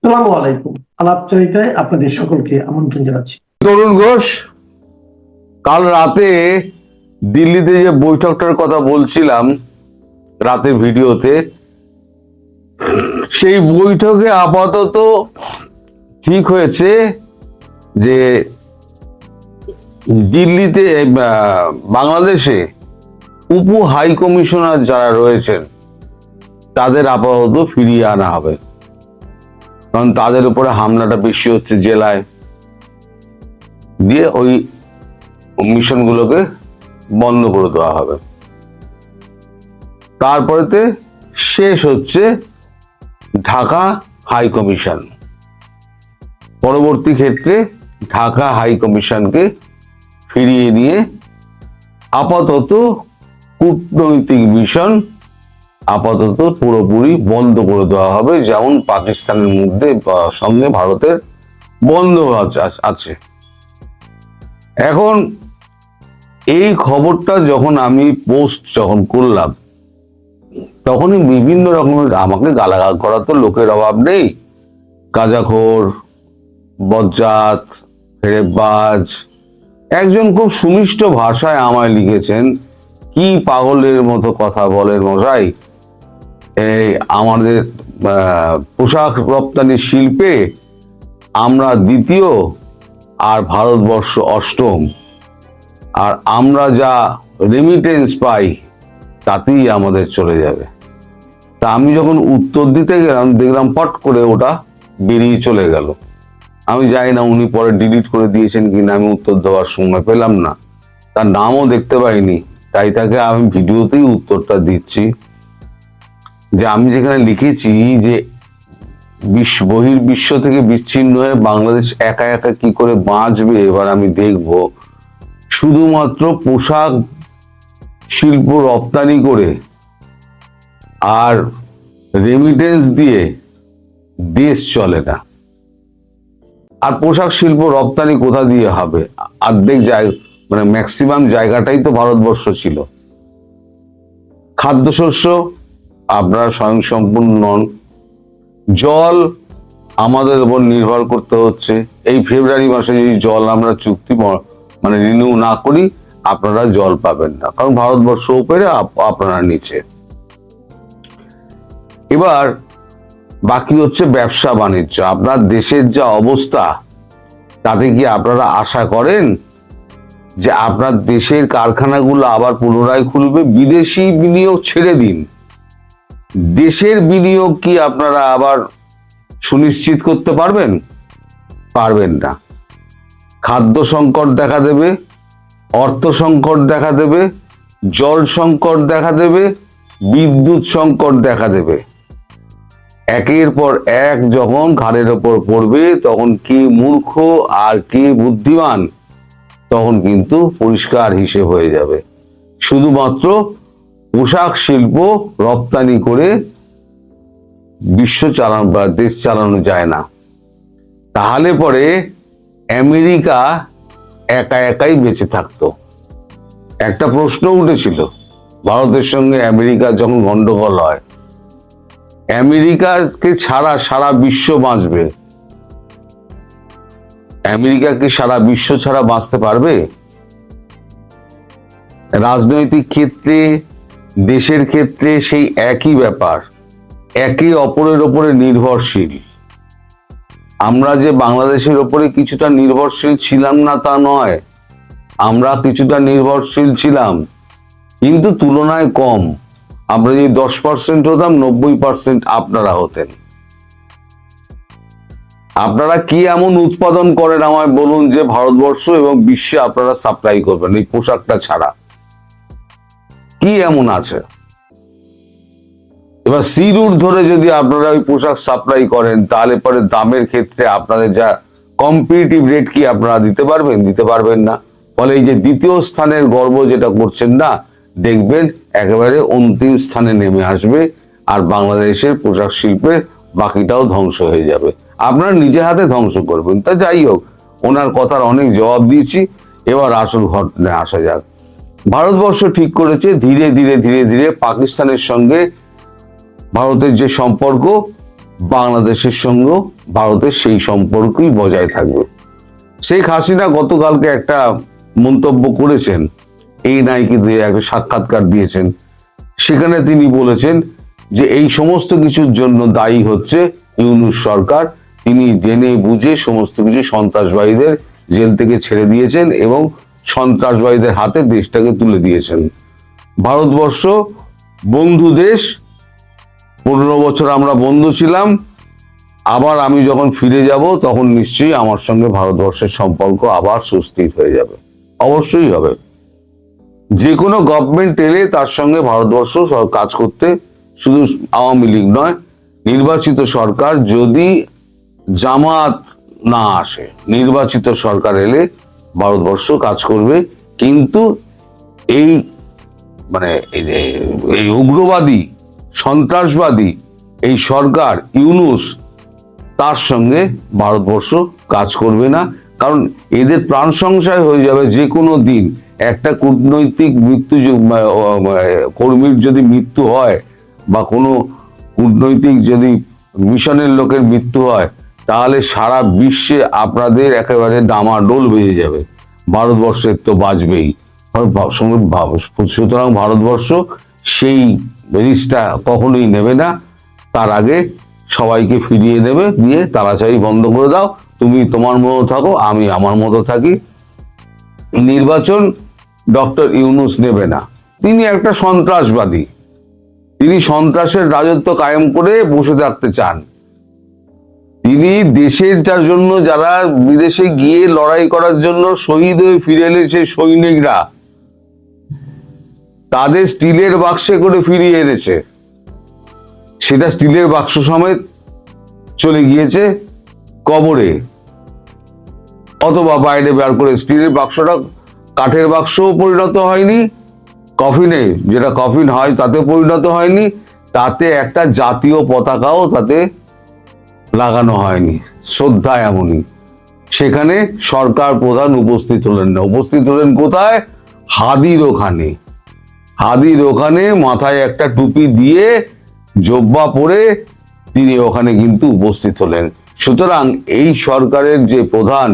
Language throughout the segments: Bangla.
আসসালামু আলাইকুম। আলাপচারিতায় আপনাদের সকলকে আমন্ত্রণ জানাচ্ছি। তরুণ ঘোষ, কাল রাতে দিল্লিতে যে বৈঠকটার কথা বলছিলাম রাতের ভিডিওতে, সেই বৈঠকে আপাতত ঠিক হয়েছে যে দিল্লিতে বাংলাদেশে উপ হাই কমিশনার যারা রয়েছেন তাদের আপাতত ফিরিয়ে আনা হবে, কারণ তাদের উপরে হামলাটা বেশি হচ্ছে জেলায়, দিয়ে ওই মিশনগুলোকে বন্ধ করে দেওয়া হবে। তারপরেতে শেষ হচ্ছে ঢাকা হাই কমিশন। পরবর্তী ক্ষেত্রে ঢাকা হাই কমিশনকে ফিরিয়ে নিয়ে আপাতত কূটনৈতিক মিশন আপাতত পুরোপুরি বন্ধ করে দেওয়া হবে, যেমন পাকিস্তানের মধ্যে সঙ্গে ভারতের বন্ধ আছে। এখন এই খবরটা যখন আমি পোস্ট করলাম, তখনই বিভিন্ন রকমের, আমাকে গালাগাল করার তো লোকের অভাব নেই, গাঁজাখোর, বজ্জাত, ফেরেববাজ, একজন খুব সুমিষ্ট ভাষায় আমায় লিখেছেন, কি পাগলের মতো কথা বলেন মশাই, এই আমাদের পোশাক রপ্তানি শিল্পে আমরা দ্বিতীয় আর ভারতবর্ষ অষ্টম, আর আমরা যা রেমিটেন্স পাই তাতেই আমাদের চলে যাবে। তা আমি যখন উত্তর দিতে গেলাম, দেখলাম পট করে ওটা বেরিয়ে চলে গেল। আমি জানি না উনি পরে ডিলিট করে দিয়েছেন কিনা, আমি উত্তর দেওয়ার সময় পেলাম না, তার নামও দেখতে পাইনি, তাই তাকে আমি ভিডিওতেই উত্তরটা দিচ্ছি যে আমি যেখানে লিখেছি যে বহির্বিশ্ব থেকে বিচ্ছিন্ন হয়ে বাংলাদেশ একা একা কি করে বাঁচবে, এবার আমি দেখব। শুধুমাত্র পোশাক শিল্প রপ্তানি করে আর রেমিটেন্স দিয়ে দেশ চলে না। আর পোশাক শিল্প রপ্তানি কোথা দিয়ে হবে? অর্ধেক জায়গা, মানে ম্যাক্সিমাম জায়গাটাই তো ভারতবর্ষ ছিল। খাদ্যশস্য আপনারা স্বয়ংসম্পূর্ণ নন। জল আমাদের উপর নির্ভর করতে হচ্ছে। এই ফেব্রুয়ারি মাসে যদি জল আমরা চুক্তি রিনিউ না করি, আপনারা জল পাবেন না, কারণ ভারতবর্ষ উপরে, আপনারা নিচে। এবার বাকি হচ্ছে ব্যবসা বাণিজ্য। আপনার দেশের যা অবস্থা, তাতে কি আপনারা আশা করেন যে আপনার দেশের কারখানাগুলো আবার পুনরায় খুলবে? বিদেশি বিনিয়োগ ছেড়ে দিন, দেশের বিনিয়োগ কি আপনারা আবার সুনিশ্চিত করতে পারবেন? পারবেন না। খাদ্য সংকট দেখা দেবে, অর্থ সংকট দেখা দেবে, জল সংকট দেখা দেবে, বিদ্যুৎ সংকট দেখা দেবে। একের পর এক যখন ঘাড়ের ওপর পড়বে, তখন কে মূর্খ আর কে বুদ্ধিমান, তখন কিন্তু পরিষ্কার হিসেব হয়ে যাবে। শুধুমাত্র পোশাক শিল্প রপ্তানি করে বিশ্ব চালানো বা দেশ চালানো যায় না। তাহলে পরে আমেরিকা একা একাই বেঁচে থাকতো। একটা প্রশ্ন উঠেছিল, ভারতের সঙ্গে আমেরিকা যখন গন্ডগোল হয়, আমেরিকাকে ছাড়া সারা বিশ্ব বাঁচবে, আমেরিকা কি সারা বিশ্ব ছাড়া বাঁচতে পারবে? রাজনৈতিক ক্ষেত্রে, দেশের ক্ষেত্রে সেই একই ব্যাপার, একে অপরের ওপরে নির্ভরশীল। আমরা যে বাংলাদেশের ওপরে কিছুটা নির্ভরশীল ছিলাম না তা নয়, আমরা কিছুটা নির্ভরশীল ছিলাম, কিন্তু তুলনায় কম। আমরা যদি 10% হতাম, 90% আপনারা হতেন। আপনারা কি এমন উৎপাদন করেন আমায় বলুন যে ভারতবর্ষ এবং বিশ্বে আপনারা সাপ্লাই করবেন এই পোশাকটা ছাড়া? কি এমন আছে? এবার সি রুট ধরে যদি আপনারা ওই পোশাক সাপ্লাই করেন, তাহলে পরে দামের ক্ষেত্রে আপনাদের যা কম্পিটিটিভ রেট কি আপনারা দিতে পারবেন? দিতে পারবেন না। ফলে এই যে দ্বিতীয় স্থানের গর্ব যেটা করছেন না, দেখবেন একেবারে অন্তিম স্থানে নেমে আসবে, আর বাংলাদেশের পোশাক শিল্পের বাকিটাও ধ্বংস হয়ে যাবে। আপনারা নিজে হাতে ধ্বংস করবেন। তা যাই হোক, ওনার কথার অনেক জবাব দিয়েছি, এবার আসল ঘটনায় আসা যাক। ভারতবর্ষ ঠিক করেছে ধীরে ধীরে ধীরে ধীরে পাকিস্তানের সঙ্গে ভারতের যে সম্পর্ক, বাংলাদেশের সঙ্গে ভারতের সেই সম্পর্কই বজায় থাকবে। শেখ হাসিনা গতকালকে একটা মন্তব্য করেছেন, এই নাইকে একটা সাক্ষাৎকার দিয়েছেন, সেখানে তিনি বলেছেন যে এই সমস্ত কিছুর জন্য দায়ী হচ্ছে ইউনূস সরকার। তিনি জেনে বুঝে সমস্ত কিছু সন্ত্রাসবাদীদের জেল থেকে ছেড়ে দিয়েছেন এবং সন্ত্রাসবাদীদের হাতে দেশটাকে তুলে দিয়েছেন। ভারতবর্ষ বন্ধু দেশ, 15 বছর আমরা বন্ধু ছিলাম, আবার আমি যখন ফিরে যাব তখন নিশ্চয়ই আমার সঙ্গে ভারতবর্ষের সম্পর্ক আবার সুস্থির হয়ে যাবে। অবশ্যই হবে। যে কোনো গভর্নমেন্ট এলে তার সঙ্গে ভারতবর্ষ কাজ করতে, শুধু আওয়ামী লীগ নয়, নির্বাচিত সরকার যদি জামাত না আসে, নির্বাচিত সরকার এলে ভারতবর্ষ কাজ করবে। কিন্তু এই মানে এই উগ্রবাদী সন্ত্রাসবাদী এই সরকার ইউনূস, তার সঙ্গে ভারতবর্ষ কাজ করবে না, কারণ এদের প্রাণ সংশয় হয়ে যাবে যে কোনো দিন। একটা কূটনৈতিক কর্মীর যদি মৃত্যু হয় বা কোনো কূটনৈতিক যদি মিশনের লোকের মৃত্যু হয়, তাহলে সারা বিশ্বে আপনাদের একেবারে ডামাডোল বেজে যাবে। ভারতবর্ষের তো বাঁচবেই। সুতরাং ভারতবর্ষ সেই রিস্কটা কখনোই নেবে না। তার আগে সবাইকে ফিরিয়ে দেবে, দিয়ে তালাচাবি বন্ধ করে দাও, তুমি তোমার মতো থাকো, আমি আমার মতো থাকি। নির্বাচন ডক্টর ইউনূস নেবে না। তিনি একটা সন্ত্রাসবাদী, তিনি সন্ত্রাসের রাজত্ব কায়েম করে বসে থাকতে চান। তিনি দেশের জন্য যারা বিদেশে গিয়ে লড়াই করার জন্য শহীদ হয়ে ফিরে এলে সেই সৈনিকরা, তাদের স্টিলের বাক্সে করে ফিরিয়ে এনেছে, সেটা স্টিলের বাক্স সমেত চলে গিয়েছে কবরে, অথবা বাইরে বের করে। স্টিলের বাক্সটা কাঠের বাক্সও পরিণত হয়নি, কফিনে যেটা কফিন হয় তাতে পরিণত হয়নি, তাতে একটা জাতীয় পতাকাও তাতে লাগানো হয়নি। শ্রদ্ধা এমনই। সেখানে সরকার প্রধান উপস্থিত হলেন না। উপস্থিত হলেন কোথায়? হাদির ওখানে। হাদির ওখানে মাথায় একটা টুপি দিয়ে জব্বা পরে তিনি ওখানে কিন্তু উপস্থিত হলেন। সুতরাং এই সরকারের যে প্রধান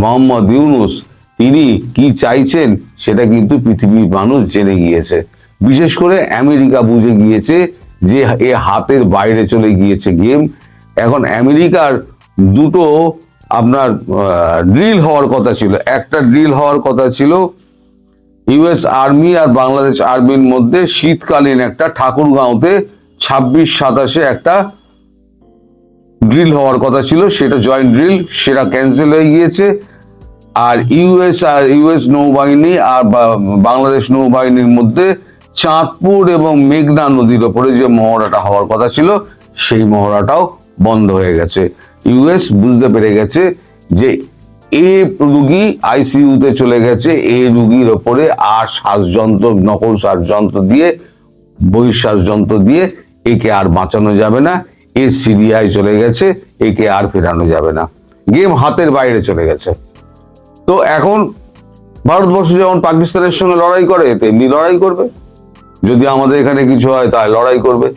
মোহাম্মদ ইউনূস, তিনি কি চাইছেন সেটা কিন্তু পৃথিবীর মানুষ জেনে গিয়েছে। বিশেষ করে আমেরিকা বুঝে গিয়েছে যে এ হাতের বাইরে চলে গিয়েছে গেম। এখন আমেরিকার দুটো আপনার ড্রিল হওয়ার কথা ছিল। একটা ড্রিল হওয়ার কথা ছিল ইউএস আর্মি আর বাংলাদেশ আর্মির মধ্যে শীতকালীন একটা ঠাকুরগাঁওতে 26-27 একটা ড্রিল হওয়ার কথা ছিল, সেটা জয়েন্ট ড্রিল, সেটা ক্যান্সেল হয়ে গিয়েছে। আর ইউএস নৌবাহিনী আর বাংলাদেশ নৌবাহিনীর মধ্যে চাঁদপুর এবং মেঘনা নদীর ওপরে যে মহড়াটা হওয়ার কথা ছিল, সেই মহড়াটাও বন্ধ হয়ে গেছে। ইউএস বুঝতে পেরে গেছে যে এ রুগী আইসিইউতে চলে গেছে, এই রুগীর ওপরে আর শ্বাসযন্ত্র, নকল শ্বাসযন্ত্র দিয়ে, বহিঃশ্বাসযন্ত্র দিয়ে একে আর বাঁচানো যাবে না। এ সিরিয়ায় চলে গেছে, একে আর ফেরানো যাবে না। গেম হাতের বাইরে চলে গেছে। তো এখন ভারতবর্ষ যেমন পাকিস্তানের সঙ্গে লড়াই করে, তেমনি লড়াই করবে। যদি আমাদের এখানে কিছু হয় তাহলে লড়াই করবে।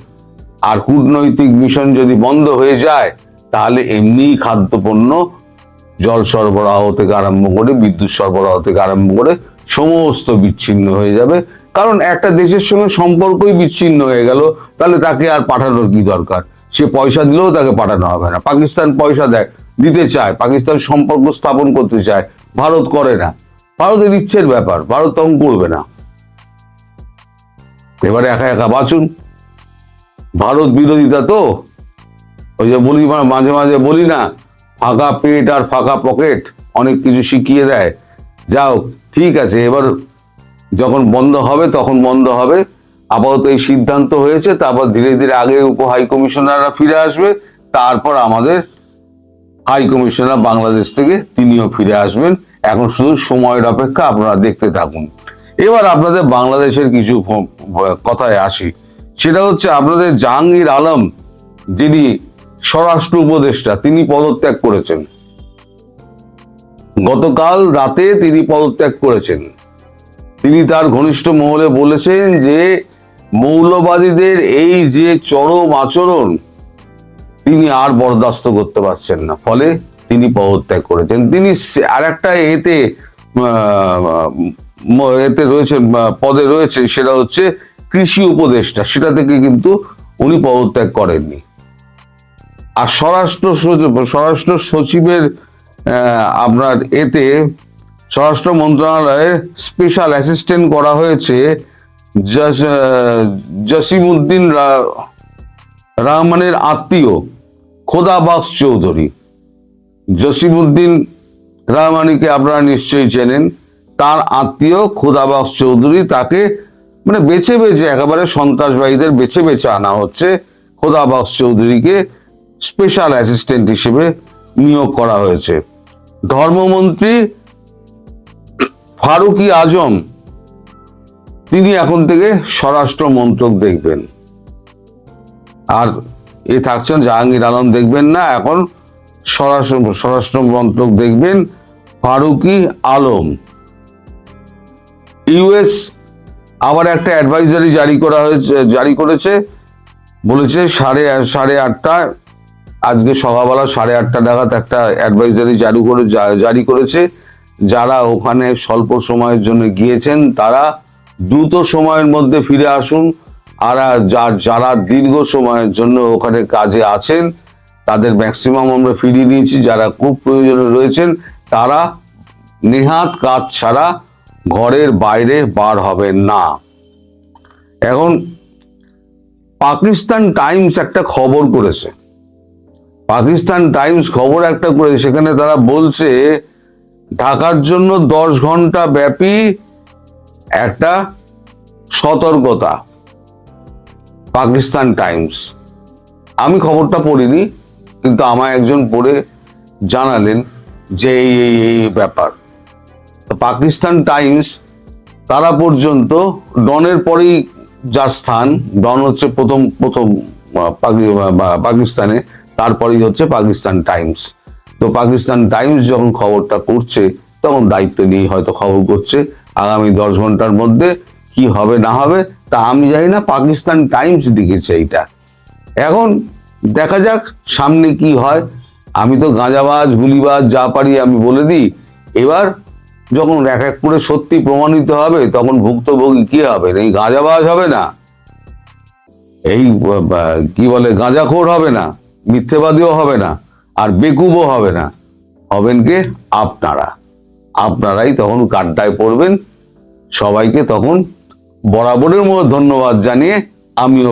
আর কূটনৈতিক মিশন যদি বন্ধ হয়ে যায়, তাহলে এমনি খাদ্যপণ্য, জল সরবরাহ থেকে আরম্ভ করে, বিদ্যুৎ সরবরাহ থেকে আরম্ভ করে সমস্ত বিচ্ছিন্ন হয়ে যাবে। কারণ একটা দেশের সঙ্গে সম্পর্কই বিচ্ছিন্ন হয়ে গেল, তাহলে তাকে আর পাঠানোর কি দরকার? সে পয়সা দিলেও তাকে পাঠানো হবে না। পাকিস্তান পয়সা দিতে চায়, পাকিস্তান সম্পর্ক স্থাপন করতে চায়, ভারত করে না। ভারতের ইচ্ছের ব্যাপার, ভারত তখন করবে না। এবারে একা একা বাঁচুন। ভারত বিরোধিতা তো, ওই যে বলি, মাঝে মাঝে বলি না, ফাঁকা পেট আর ফাঁকা পকেট অনেক কিছু শিখিয়ে দেয়। যাও, ঠিক আছে, এবার যখন বন্ধ হবে তখন বন্ধ হবে। আপাতত এই সিদ্ধান্ত হয়েছে, তারপর ধীরে ধীরে আগে উপ হাই কমিশনাররা ফিরে আসবে, তারপর আমাদের হাই কমিশনার বাংলাদেশ থেকে তিনিও ফিরে আসবেন। এখন শুধু সময়ের অপেক্ষা, আপনারা দেখতে থাকুন। এবার আপনাদের বাংলাদেশের কিছু কথায় আসি। সেটা হচ্ছে আপনাদের জাহাঙ্গীর আলম, যিনি স্বরাষ্ট্র উপদেষ্টা, তিনি পদত্যাগ করেছেন। গতকাল রাতে তিনি পদত্যাগ করেছেন। তিনি তার ঘনিষ্ঠ মহলে বলেছেন যে মৌলবাদীদের এই যে চরম আচরণ, তিনি আর বরদাস্ত করতে পারছেন না, ফলে তিনি পদত্যাগ করেছেন। তিনি আর একটা এতে রয়েছে, পদে রয়েছে, সেটা হচ্ছে কৃষি উপদেষ্টা, সেটা থেকে কিন্তু উনি পদত্যাগ করেননি। আর স্বরাষ্ট্র সচিবের আপনার স্বরাষ্ট্র মন্ত্রণালয়ে স্পেশাল অ্যাসিস্ট্যান্ট করা হয়েছে জসিমউদ্দিন রহমানের আত্মীয় খোদাবক্স চৌধুরী। জসিমউদ্দিন রহমানিকে আপনারা নিশ্চয়ই চেনেন, তার আত্মীয় খোদাবক্স চৌধুরী, তাকে মানে বেছে বেছে, একেবারে সন্ত্রাসবাদীদের বেছে বেছে আনা হচ্ছে। খোদাবক্স চৌধুরীকে স্পেশাল অ্যাসিস্ট্যান্ট হিসেবে নিয়োগ করা হয়েছে। ধর্মমন্ত্রী ফারুকি আজম, তিনি এখন থেকে স্বরাষ্ট্র মন্ত্রক দেখবেন। আর থাকছেন জাহাঙ্গীর আলম, দেখবেন না, এখন স্বরাষ্ট্র মন্ত্রক দেখবেন ফারুকি আলম। ইউএস আবার একটা অ্যাডভাইজারি জারি করেছে, বলেছে সাড়ে আটটা, আজকে সকালবেলা 8:30 নাগাদ একটা অ্যাডভাইজারি জারি করেছে। যারা ওখানে স্বল্প সময়ের জন্য গিয়েছেন তারা দ্রুত সময়ের মধ্যে ফিরে আসুন, আর যারা দীর্ঘ সময়ের জন্য ওখানে কাজে আছেন তাদের ম্যাক্সিমাম আমরা ফিরিয়ে নিয়েছি। যারা খুব প্রয়োজনে রয়েছেন তারা নেহাত কাজ ছাড়া ঘরের বাইরে বার হবেন না। এখন পাকিস্তান টাইমস একটা খবর করেছে, সেখানে তারা বলছে ঢাকার জন্য 10 ঘন্টা ব্যাপী একটা সতর্কতা। পাকিস্তান টাইমস, আমি খবরটা পড়িনি, কিন্তু আমায় একজন পড়ে জানালেন যে এই ব্যাপার। পাকিস্তান টাইমস, তারা পর্যন্ত ডনের পরেই যার স্থান, ডন হচ্ছে প্রথম পাকিস্তানে, তারপরেই হচ্ছে পাকিস্তান টাইমস। তো পাকিস্তান টাইমস যখন খবরটা করছে তখন দায়িত্ব নিয়ে হয়তো খবর করছে। আগামী 10 ঘন্টার মধ্যে কি হবে না হবে তা আমি জানি না, পাকিস্তান টাইমস লিখেছে এইটা। এখন দেখা যাক সামনে কি হয়। আমি তো গাঁজাবাজ গুলিবাজ যা পারি আমি বলে দিই, এবার যখন এক এক করে সত্যি প্রমাণিত হবে তখন ভুক্তভোগী কি হবে? এই গাঁজাবাজ হবে না, এই কি বলে গাঁজাখোর হবে না, মিথ্যেবাদীও হবে না, আর বেকুবও হবে না, হবেন কে? আপনারাই তখন কাড্ডায় পড়বেন। সবাইকে তখন বরাবরের মতো ধন্যবাদ জানিয়ে আমিও